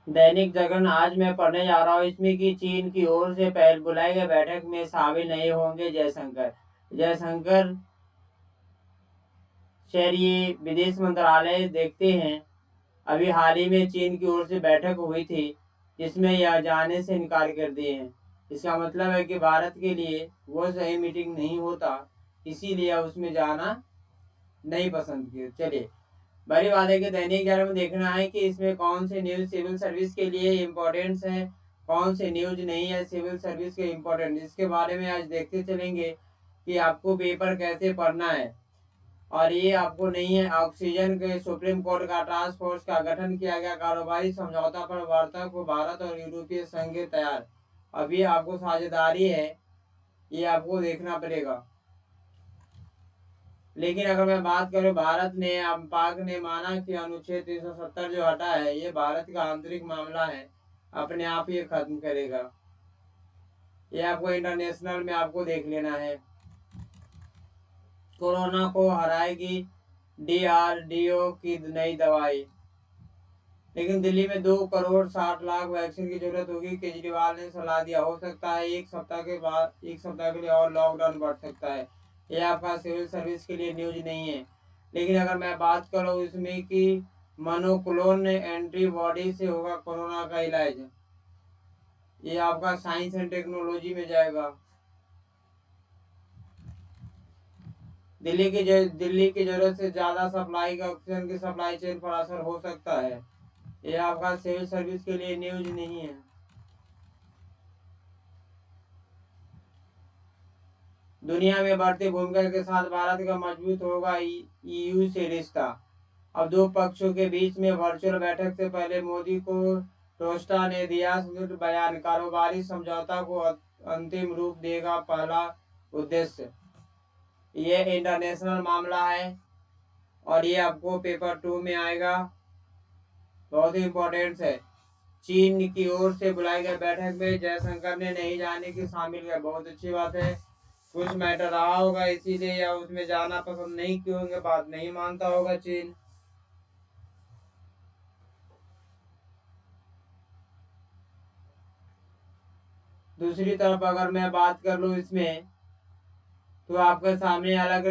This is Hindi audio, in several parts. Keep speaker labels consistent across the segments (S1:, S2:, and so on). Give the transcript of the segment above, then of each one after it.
S1: दैनिक जागरण आज मैं पढ़ने जा रहा हूँ इसमें कि चीन की ओर से पहले बुलाई गई बैठक में शामिल नहीं होंगे जयशंकर। जयशंकर शहरी विदेश मंत्रालय देखते हैं। अभी हाल ही में चीन की ओर से बैठक हुई थी जिसमें यह जाने से इनकार कर दिए हैं। इसका मतलब है कि भारत के लिए वो सही मीटिंग नहीं होता, इसीलिए उसमें जाना नहीं पसंद किया। चलिए, बड़ी बात है कि दैनिक जागरण में देखना है कि इसमें कौन से न्यूज़ सिविल सर्विस के लिए इम्पोर्टेंट्स हैं, कौन से न्यूज़ नहीं है सिविल सर्विस के इम्पोर्टेंट। इसके बारे में आज देखते चलेंगे कि आपको पेपर कैसे पढ़ना है। और ये आपको नहीं है, ऑक्सीजन के सुप्रीम कोर्ट का टास्क फोर्स का गठन किया गया, कारोबारी समझौता पर वार्ता को भारत और यूरोपीय संघ तैयार। अभी आपको साझेदारी है, ये आपको देखना पड़ेगा। लेकिन अगर मैं बात करूं, भारत ने पाक ने माना कि अनुच्छेद 370 जो हटा है ये भारत का आंतरिक मामला है, अपने आप ये खत्म करेगा। ये आपको इंटरनेशनल में आपको देख लेना है। कोरोना को हराएगी DRDO की नई दवाई। लेकिन दिल्ली में 2 करोड़ 60 लाख वैक्सीन की जरूरत होगी। केजरीवाल ने सलाह दिया, हो सकता है एक सप्ताह के लिए और लॉकडाउन बढ़ सकता है। ये आपका सिविल सर्विस के लिए न्यूज नहीं है। लेकिन अगर मैं बात करूँ इसमें कि मोनोक्लोनल एंटीबॉडी से होगा कोरोना का इलाज, ये आपका साइंस एंड टेक्नोलॉजी में जाएगा। दिल्ली की जरूरत से ज्यादा सप्लाई का ऑक्सीजन की सप्लाई चेन पर असर हो सकता है। ये आपका सिविल सर्विस के लिए न्यूज नहीं है। दुनिया में बढ़ती भूमिका के साथ भारत का मजबूत होगा EU से रिश्ता। अब दो पक्षों के बीच में वर्चुअल बैठक से पहले मोदी को टोस्टा ने दिया संयुक्त बयान, कारोबारी समझौता को अंतिम रूप देगा पहला उद्देश्य। ये इंटरनेशनल मामला है और ये आपको पेपर 2 में आएगा, बहुत ही इम्पोर्टेंट है। चीन की ओर से बुलाई गई बैठक में जयशंकर ने नहीं जाने की शामिल है, बहुत अच्छी बात है। कुछ मैटर रहा होगा इसीलिए, या उसमें जाना पसंद नहीं किए होंगे, बात नहीं मानता होगा चीन। दूसरी तरफ अगर मैं बात कर लूँ इसमें, तो आपके सामने अलग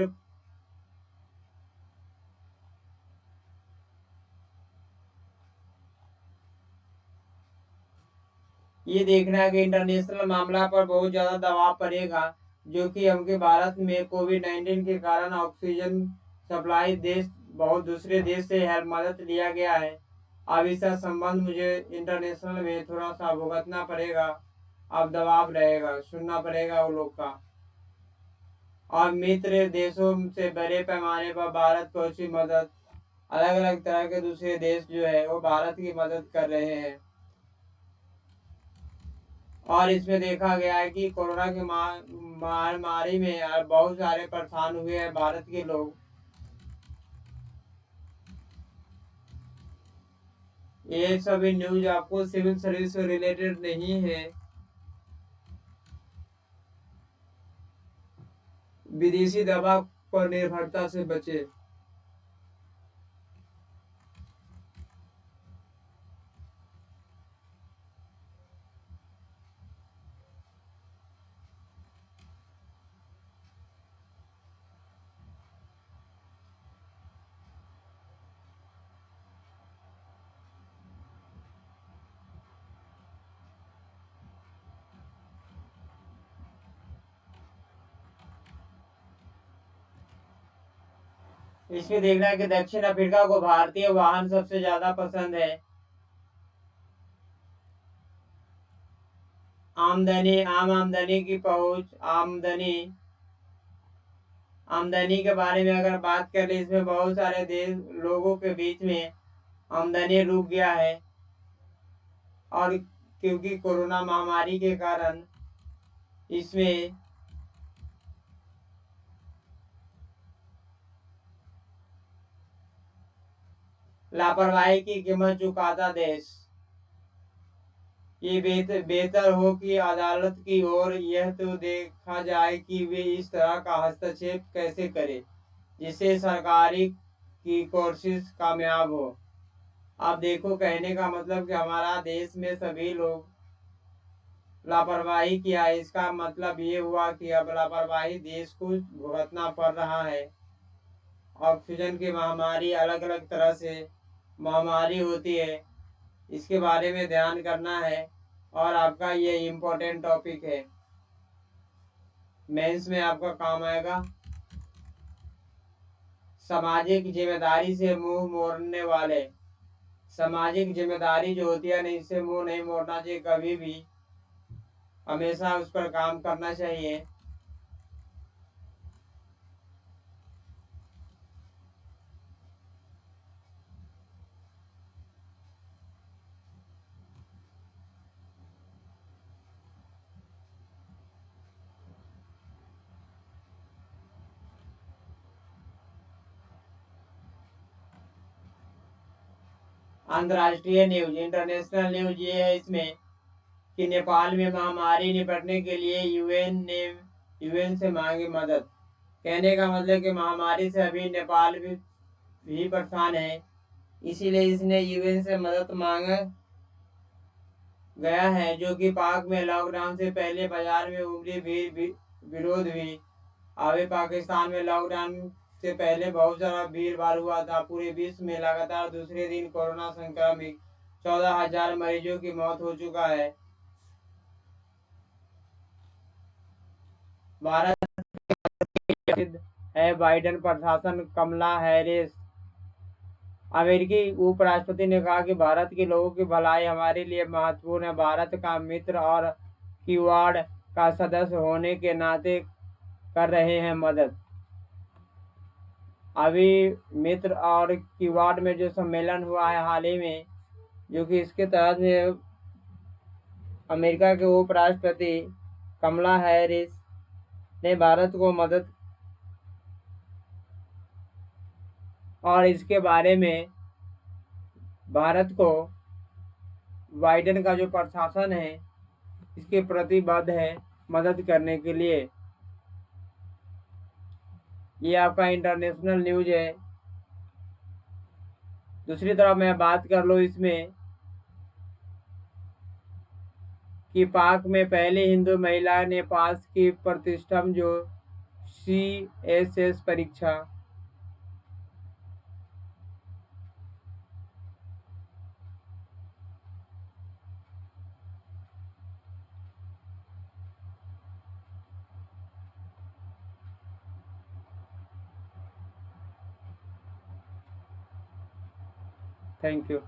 S1: ये देखना है कि इंटरनेशनल मामला पर बहुत ज़्यादा दबाव पड़ेगा, जो कि हमके भारत में कोविड-19 के कारण ऑक्सीजन सप्लाई देश बहुत दूसरे देश से हेल्प मदद लिया गया है। अब इसका संबंध मुझे इंटरनेशनल में थोड़ा सा भुगतना पड़ेगा, अब दबाव रहेगा, सुनना पड़ेगा वो लोग का। और मित्र देशों से बड़े पैमाने पर भारत पहुंची मदद, अलग अलग तरह के दूसरे देश जो है वो भारत की मदद कर रहे हैं। और इसमें देखा गया है कि कोरोना की महामारी में बहुत सारे परेशान हुए हैं भारत के लोग। ये सभी न्यूज आपको सिविल सर्विस से रिलेटेड नहीं है। विदेशी दवा पर निर्भरता से बचे। इसमें देखना है कि दक्षिण अफ्रीका को भारतीय वाहन सबसे ज्यादा पसंद है। आम आमदनी की पहुंच, आमदनी के बारे में अगर बात करें, इसमें बहुत सारे देश लोगों के बीच में आमदनी रुक गया है। और क्योंकि कोरोना महामारी के कारण इसमें लापरवाही की कीमत चुकाता देश। ये बेहतर हो कि अदालत की ओर यह तो देखा जाए कि वे इस तरह का हस्तक्षेप कैसे करें जिससे सरकारी की कोशिश कामयाब हो। आप देखो, कहने का मतलब कि हमारा देश में सभी लोग लापरवाही किया है। इसका मतलब ये हुआ कि अब लापरवाही देश को भुगतना पड़ रहा है। ऑक्सीजन की महामारी, अलग अलग तरह से महामारी होती है, इसके बारे में ध्यान करना है। और आपका ये इम्पोर्टेंट टॉपिक है, मेंस में आपका काम आएगा। सामाजिक जिम्मेदारी से मुंह मोड़ने वाले, सामाजिक जिम्मेदारी जो होती है ना, इससे मुंह नहीं मोड़ना चाहिए कभी भी, हमेशा उस पर काम करना चाहिए। अंतर्राष्ट्रीय न्यूज, इंटरनेशनल न्यूज ये है इसमें कि नेपाल में महामारी निपटने के लिए यूएन से मांगी मदद। कहने का मतलब कि महामारी से अभी नेपाल भी परेशान है, इसीलिए इसने यूएन से मदद मांगा गया है। जो कि पाक में लॉकडाउन से पहले बाजार में उमड़ी विरोध भी। अभी पाकिस्तान में लॉकडाउन से पहले बहुत सारा भीड़ भाड़ हुआ था। पूरे विश्व में लगातार दूसरे दिन कोरोना संक्रमित 14,000 मरीजों की मौत हो चुका है। भारत है बाइडेन प्रशासन, कमला हैरिस। अमेरिकी उपराष्ट्रपति ने कहा कि भारत के लोगों की भलाई हमारे लिए महत्वपूर्ण है। भारत का मित्र और क्वाड का सदस्य होने के नाते कर रहे हैं मदद। अभी मित्र और क्वाड में जो सम्मेलन हुआ है हाल ही में, जो कि इसके तहत में अमेरिका के उपराष्ट्रपति कमला हैरिस ने भारत को मदद, और इसके बारे में भारत को बाइडेन का जो प्रशासन है इसके प्रतिबद्ध है मदद करने के लिए। ये आपका इंटरनेशनल न्यूज है। दूसरी तरफ मैं बात कर लूँ इसमें कि पाक में पहली हिंदू महिला ने पास की प्रतिष्ठित जो CSS परीक्षा। Thank you.